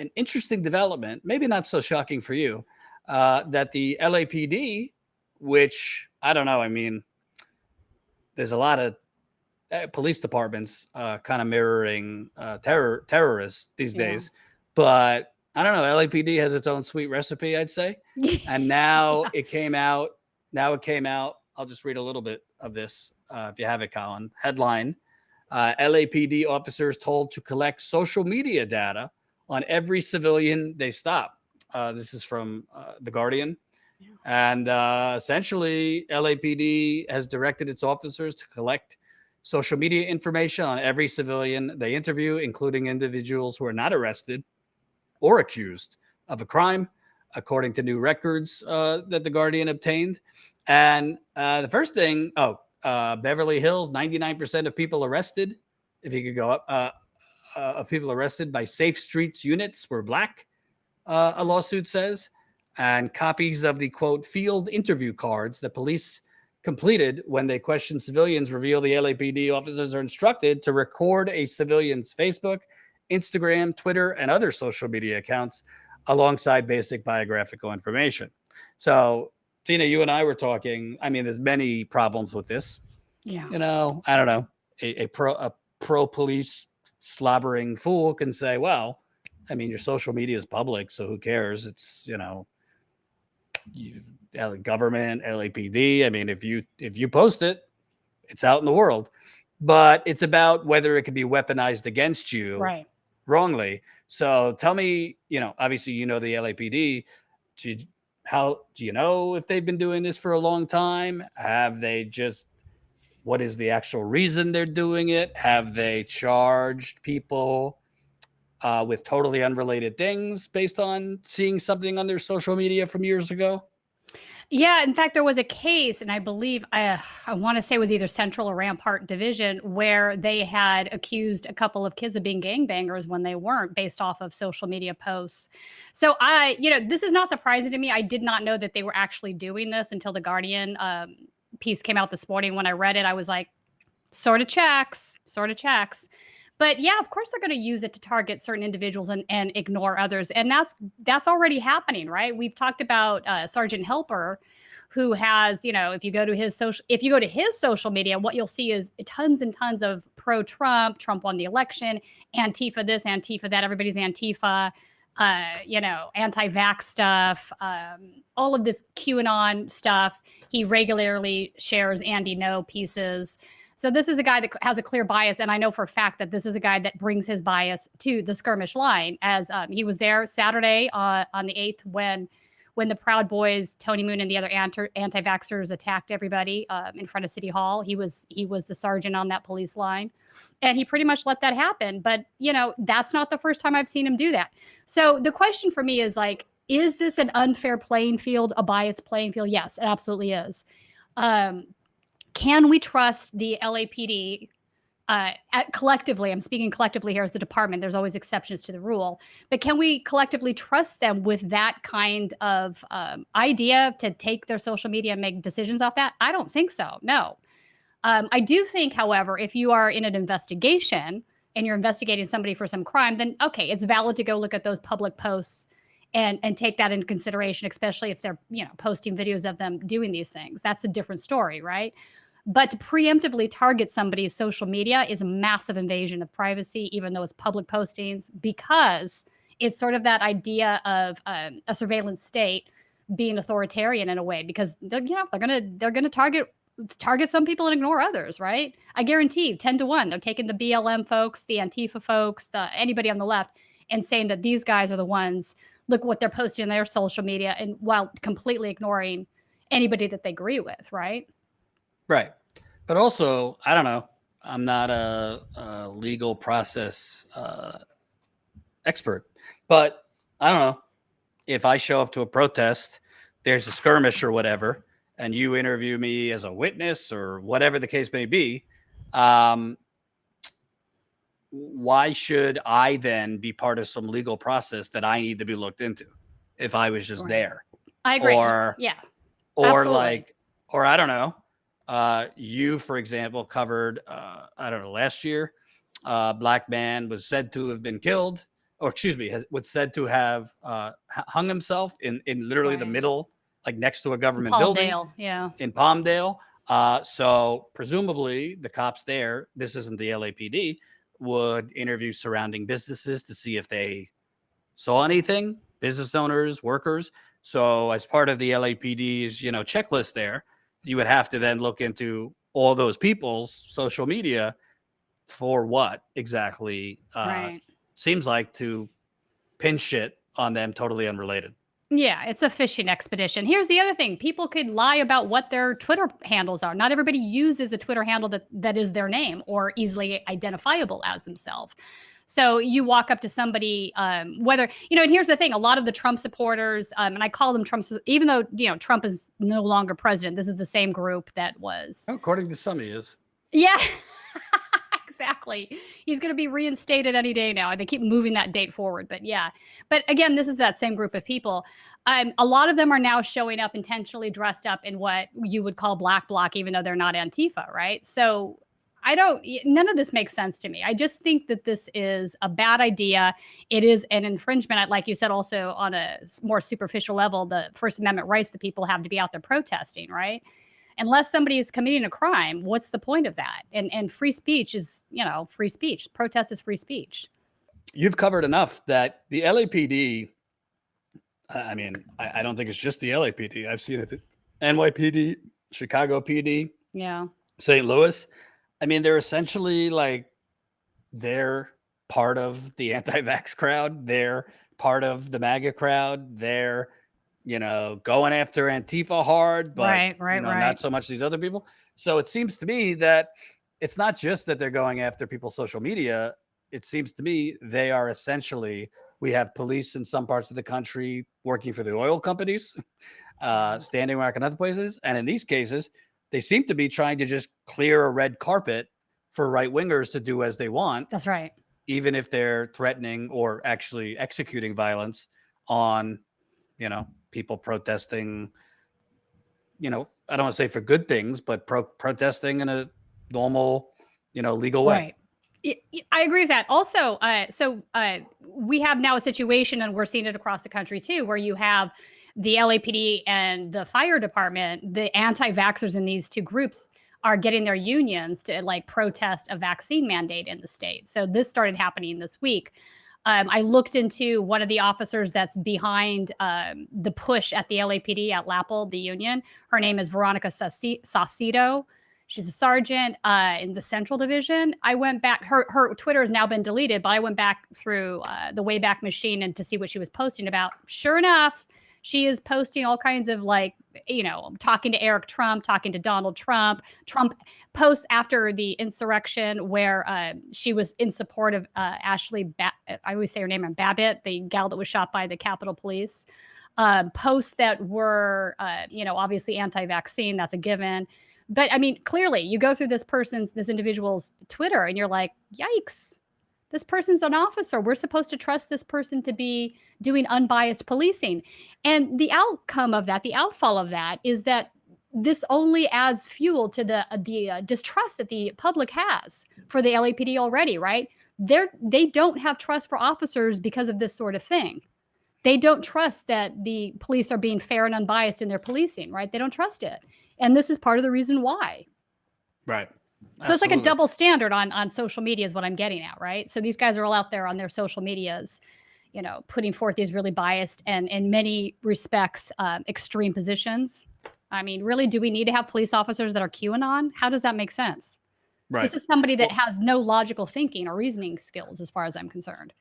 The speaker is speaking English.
an interesting development, maybe not so shocking for you, that the LAPD, which I don't know, I mean, there's a lot of police departments kind of mirroring terrorists these days, but I don't know. LAPD has its own sweet recipe, I'd say. And now it came out. Now it came out. I'll just read a little bit of this if you have it, Colin. Headline: LAPD officers told to collect social media data on every civilian they stop. This is from The Guardian. And essentially, LAPD has directed its officers to collect social media information on every civilian they interview, including individuals who are not arrested or accused of a crime, according to new records that The Guardian obtained. And the first thing, Beverly Hills, 99% of people arrested, if you could go up, of people arrested by Safe Streets units were Black, a lawsuit says. And copies of the, quote, field interview cards that police completed when they questioned civilians reveal the LAPD officers are instructed to record a civilian's Facebook, Instagram, Twitter, and other social media accounts alongside basic biographical information. So, Tina, you and I were talking. I mean, there's many problems with this. Yeah. You know, I don't know. A pro police slobbering fool can say, well, I mean, your social media is public, so who cares? It's, you know, government, LAPD. I mean, if you post it, it's out in the world. But it's about whether it can be weaponized against you wrongly. So tell me, you know, obviously you know the LAPD. How do you know if they've been doing this for a long time? Have they just, what is the actual reason they're doing it? Have they charged people with totally unrelated things based on seeing something on their social media from years ago? Yeah, in fact, there was a case, and I believe I want to say it was either Central or Rampart Division, where they had accused a couple of kids of being gangbangers when they weren't, based off of social media posts. So this is not surprising to me. I did not know that they were actually doing this until the Guardian piece came out this morning. When I read it, I was like, sort of checks. But yeah, of course they're going to use it to target certain individuals and ignore others. And that's already happening, right? We've talked about Sergeant Helper, who has, you know, if you go to his social media, what you'll see is tons and tons of pro-Trump, Trump won the election, Antifa this, Antifa that, everybody's Antifa, anti-vax stuff, all of this QAnon stuff. He regularly shares Andy No pieces. So this is a guy that has a clear bias, and I know for a fact that this is a guy that brings his bias to the skirmish line, as he was there Saturday on the 8th when the Proud Boys, Tony Moon, and the other anti-vaxxers attacked everybody in front of City Hall. He was the sergeant on that police line, and he pretty much let that happen. But, you know, that's not the first time I've seen him do that. So the question for me is, like, is this an unfair playing field, a biased playing field? Yes, it absolutely is. Can we trust the LAPD collectively? I'm speaking collectively here as the department. There's always exceptions to the rule. But can we collectively trust them with that kind of idea to take their social media and make decisions off that? I don't think so. No. I do think, however, if you are in an investigation and you're investigating somebody for some crime, then, okay, it's valid to go look at those public posts and take that into consideration, especially if they're, you know, posting videos of them doing these things. That's a different story, right? But to preemptively target somebody's social media is a massive invasion of privacy, even though it's public postings, because it's sort of that idea of a surveillance state being authoritarian in a way, because they're gonna target some people and ignore others, right? I guarantee 10-1, they're taking the BLM folks, the Antifa folks, anybody on the left, and saying that these guys are the ones. Look what they're posting on their social media, and while completely ignoring anybody that they agree with, right? Right. But also, I don't know. I'm not a legal process expert, but I don't know. If I show up to a protest, there's a skirmish or whatever, and you interview me as a witness or whatever the case may be, why should I then be part of some legal process that I need to be looked into if I was just there? I agree. Or absolutely. or I don't know. You, for example, covered, I don't know, last year, a black man was said to have been killed or excuse me, was said to have hung himself in literally the Right. middle, like next to a government building Palmdale. Yeah. in Palmdale. So presumably the cops there, this isn't the LAPD, would interview surrounding businesses to see if they saw anything, business owners, workers. So as part of the LAPD's, checklist there, you would have to then look into all those people's social media for what exactly Right. seems like to pin shit on them totally unrelated. Yeah, it's a fishing expedition. Here's the other thing. People could lie about what their Twitter handles are. Not everybody uses a Twitter handle that is their name or easily identifiable as themselves. So you walk up to somebody, whether, and here's the thing, a lot of the Trump supporters, and I call them Trump, even though, Trump is no longer president, this is the same group that was. According to some, he is. Yeah. Exactly. He's going to be reinstated any day now. They keep moving that date forward. But yeah. But again, this is that same group of people. A lot of them are now showing up intentionally dressed up in what you would call black bloc, even though they're not Antifa, right? So none of this makes sense to me. I just think that this is a bad idea. It is an infringement, like you said, also on a more superficial level, the First Amendment rights that people have to be out there protesting, right? Unless somebody is committing a crime, what's the point of that? And free speech is, free speech. Protest is free speech. You've covered enough that the LAPD, I mean, I don't think it's just the LAPD. I've seen it, NYPD, Chicago PD, Yeah. St. Louis. I mean, they're essentially like, they're part of the anti-vax crowd. They're part of the MAGA crowd. They're, going after Antifa hard, but Right. not so much these other people. So it seems to me that it's not just that they're going after people's social media. It seems to me they are essentially, we have police in some parts of the country working for the oil companies, Standing Rock and other places. And in these cases, they seem to be trying to just clear a red carpet for right wingers to do as they want. That's right. Even if they're threatening or actually executing violence on, people protesting, I don't want to say for good things, but protesting in a normal, legal way. Right. I agree with that. Also, we have now a situation, and we're seeing it across the country too, where you have the LAPD and the fire department, the anti-vaxxers in these two groups are getting their unions to protest a vaccine mandate in the state. So this started happening this week. I looked into one of the officers that's behind the push at the LAPD at LAPL, the union. Her name is Veronica Saucedo. She's a sergeant in the Central Division. I went back. Her Twitter has now been deleted, but I went back through the Wayback Machine and to see what she was posting about. Sure enough, she is posting all kinds of talking to Eric Trump, talking to Donald Trump. Trump posts after the insurrection where she was in support of Ashley, I always say her name, Babbitt, the gal that was shot by the Capitol Police. Posts that were, obviously anti-vaccine. That's a given. But I mean, clearly you go through this individual's Twitter and you're like, yikes. This person's an officer. We're supposed to trust this person to be doing unbiased policing. And the outcome of that, the outfall of that is that this only adds fuel to the distrust that the public has for the LAPD already, right? They don't have trust for officers because of this sort of thing. They don't trust that the police are being fair and unbiased in their policing, right? They don't trust it. And this is part of the reason why. Right. So it's like a double standard on social media is what I'm getting at, right? So these guys are all out there on their social medias, putting forth these really biased and in many respects extreme positions. I mean, really, do we need to have police officers that are QAnon? How does that make sense? Right. This is somebody that has no logical thinking or reasoning skills as far as I'm concerned.